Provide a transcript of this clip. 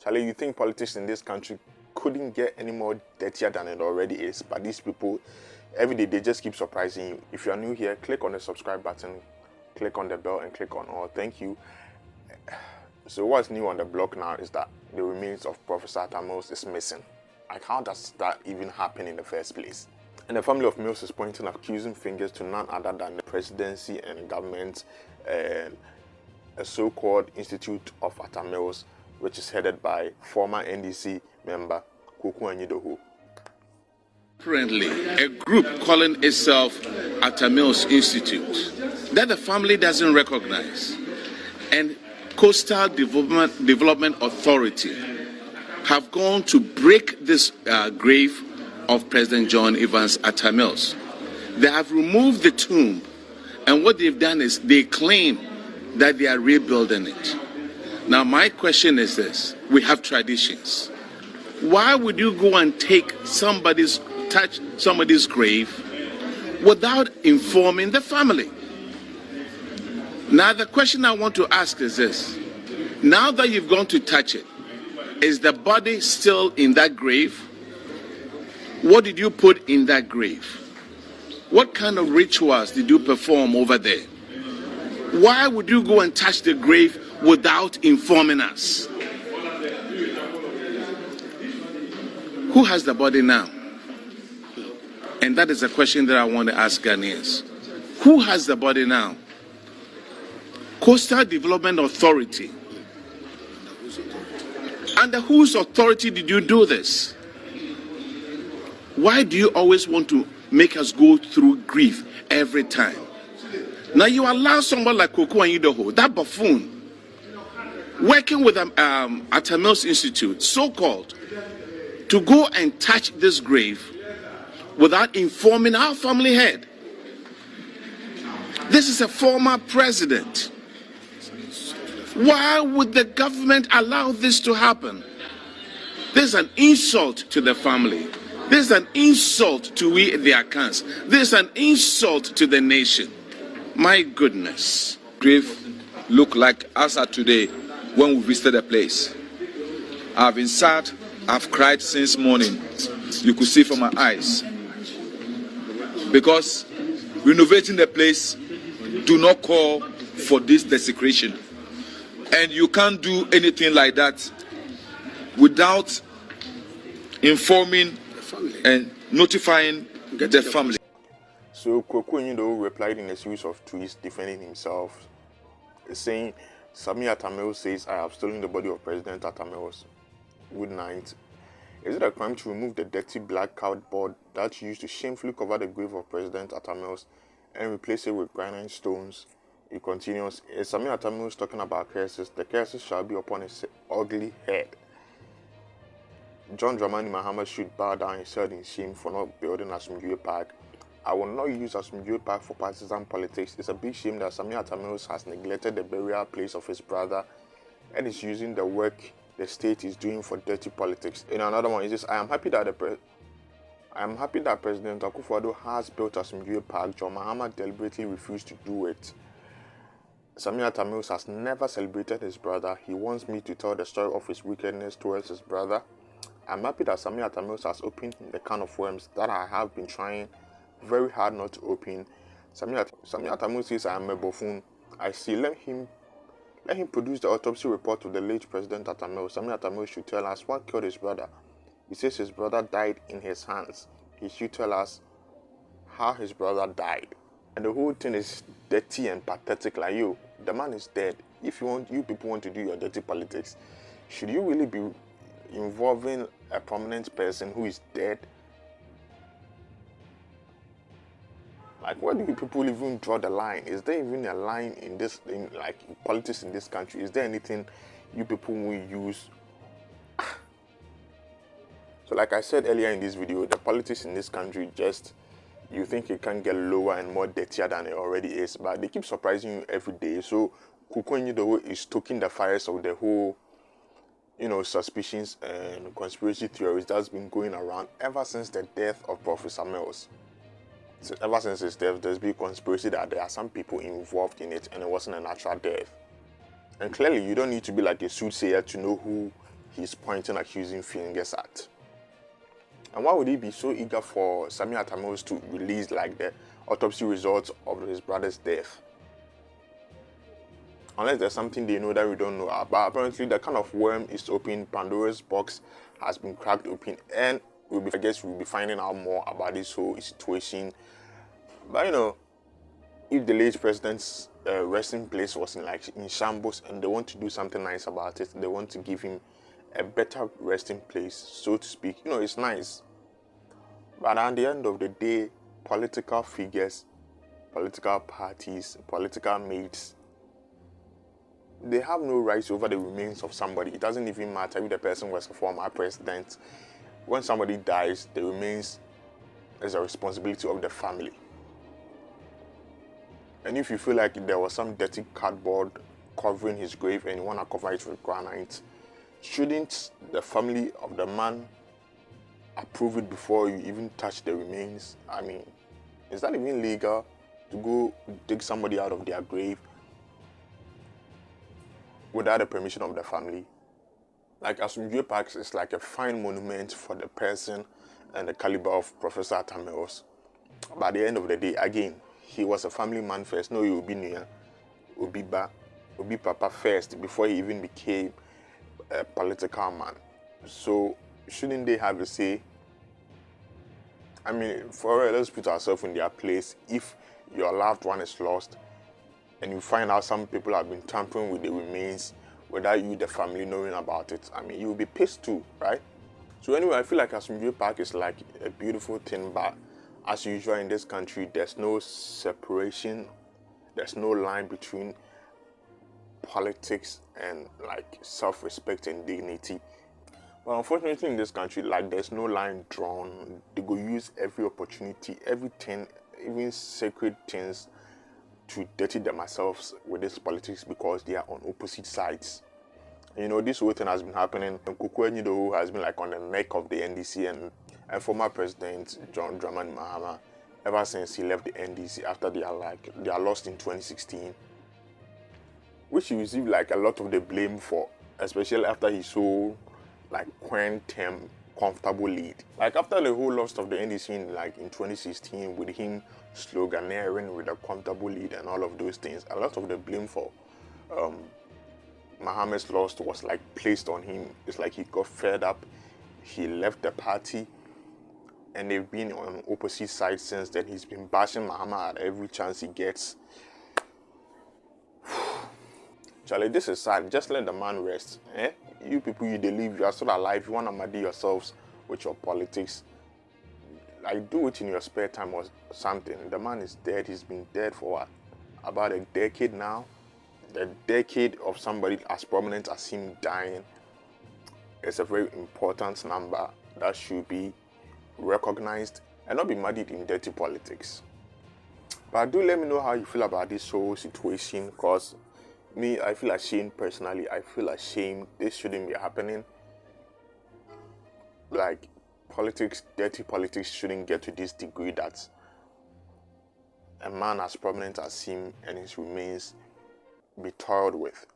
Charlie, you think politics in this country couldn't get any more dirtier than it already is, but these people, every day, they just keep surprising you. If you are new here, click on the subscribe button, click on the bell, and click on all. Thank you. So what's new on the block now is that the remains of Professor Atta Mills is missing. Like, how does that even happen in the first place? And the family of Mills is pointing accusing fingers to none other than the presidency and government and a so-called Institute of Atta Mills, which is headed by former NDC member Koku Anyidoho. Currently, a group calling itself Atta Mills Institute that the family doesn't recognize, and Coastal Development Authority have gone to break this grave of President John Evans Atta Mills. They have removed the tomb, and what they've done is they claim that they are rebuilding it. Now, my question is this: we have traditions. Why would you go and touch somebody's grave without informing the family? Now, the question I want to ask is this: now that you've gone to touch it, is the body still in that grave? What did you put in that grave? What kind of rituals did you perform over there? Why would you go and touch the grave without informing us? Who has the body now? And that is a question that I want to ask Ghanaians. Who has the body now? Coastal Development Authority. Under whose authority did you do this? Why do you always want to make us go through grief every time? Now you allow someone like Koku Anyidoho, that buffoon, working with Atta Mills Institute, so-called, to go and touch this grave without informing our family head. This is a former president. Why would the government allow this to happen? This is an insult to the family. This is an insult to we, the Akans. This is an insult to the nation. My goodness. Grave look like us at today when we visited the place. I've been sad, I've cried since morning. You could see from my eyes. Because renovating the place do not call for this desecration. And you can't do anything like that without informing and notifying the family. So Koku Anyidoho replied in a series of tweets defending himself, saying, Sami Atta Mills says, I have stolen the body of President Atta Mills. Good night. Is it a crime to remove the dirty black cardboard that you used to shamefully cover the grave of President Atta Mills and replace it with granite stones? He continues, is Sami Atta Mills talking about curses? The curses shall be upon his ugly head. John Dramani Mahama should bow down his head in shame for not building Asumdue Park. I will not use Asumdue Park for partisan politics. It's a big shame that Sami Atta Mills has neglected the burial place of his brother and is using the work the state is doing for dirty politics. In another one, he says, I am happy that President Akufo-Addo has built Asumdue Park. John Mahama deliberately refused to do it. Sami Atta Mills has never celebrated his brother. He wants me to tell the story of his wickedness towards his brother. I'm happy that Sami Atta Mills has opened the can of worms that I have been trying very hard not to open. Sami Atta Mills says I am a buffoon. I see. Let him produce the autopsy report of the late President Atta Mills. Sami Atta Mills should tell us what killed his brother. He says his brother died in his hands. He should tell us how his brother died. And the whole thing is dirty and pathetic. Like, yo, the man is dead. If you people want to do your dirty politics, should you really be involving a prominent person who is dead? Like, where do you people even draw the line? Is there even a line in politics in this country? Is there anything you people will use? So like I said earlier in this video, the politics in this country, just, you think it can get lower and more dirtier than it already is, but they keep surprising you every day. So Koku Anyidoho is stoking the fires of the whole, suspicions and conspiracy theories that's been going around ever since the death of Professor Mills. So ever since his death, there's been conspiracy that there are some people involved in it and it wasn't a natural death. And clearly, you don't need to be like a soothsayer to know who he's pointing accusing fingers at. And why would he be so eager for Sami Atta Mills to release like the autopsy results of his brother's death? Unless there's something they know that we don't know about. Apparently the kind of worm is open, Pandora's box has been cracked open, and I guess we'll be finding out more about this whole situation. But you know, if the late president's resting place was in shambles and they want to do something nice about it, they want to give him a better resting place, so to speak, you know, it's nice. But at the end of the day, political figures, political parties, political mates, they have no rights over the remains of somebody. It doesn't even matter if the person was a former president. When somebody dies, the remains is a responsibility of the family. And if you feel like there was some dirty cardboard covering his grave and you want to cover it with granite, shouldn't the family of the man approve it before you even touch the remains? I mean, is that even legal to go dig somebody out of their grave without the permission of the family? Like Asumdue Park is like a fine monument for the person and the caliber of Professor Atta Mills. But at the end of the day, again, he was a family man first. No, he would be near, would be Papa first before he even became a political man. So shouldn't they have a say? I mean, let's put ourselves in their place. If your loved one is lost and you find out some people have been tampering with the remains without you, the family, knowing about it, I mean, you'll be pissed too, right? So anyway, I feel like Asumdue Park is like a beautiful thing, but as usual in this country, there's no separation, there's no line between politics and like self-respect and dignity. But unfortunately in this country, like there's no line drawn. They go use every opportunity, everything, even sacred things, to dirty themselves with this politics because they are on opposite sides. You know, this whole thing has been happening. Kuku Enyido has been like on the neck of the NDC and former President John Dramani Mahama ever since he left the NDC after they are lost in 2016, which he received like a lot of the blame for, especially after he saw like quantum comfortable lead. Like after the whole loss of the NDC in 2016, with him sloganeering with a comfortable lead and all of those things, a lot of the blame for Mahama's loss was like placed on him. It's like he got fed up, he left the party, and they've been on opposite sides since then. He's been bashing Mahama at every chance he gets. Charlie, this is sad. Just let the man rest. You people, you live, you are still alive. You want to muddy yourselves with your politics. Like, do it in your spare time or something. The man is dead. He's been dead for what? About a decade now. The decade of somebody as prominent as him dying is a very important number that should be recognized and not be muddied in dirty politics. But do let me know how you feel about this whole situation, because me, I feel ashamed personally. I feel ashamed. This shouldn't be happening. Like, politics, dirty politics shouldn't get to this degree that a man as prominent as him and his remains be toiled with.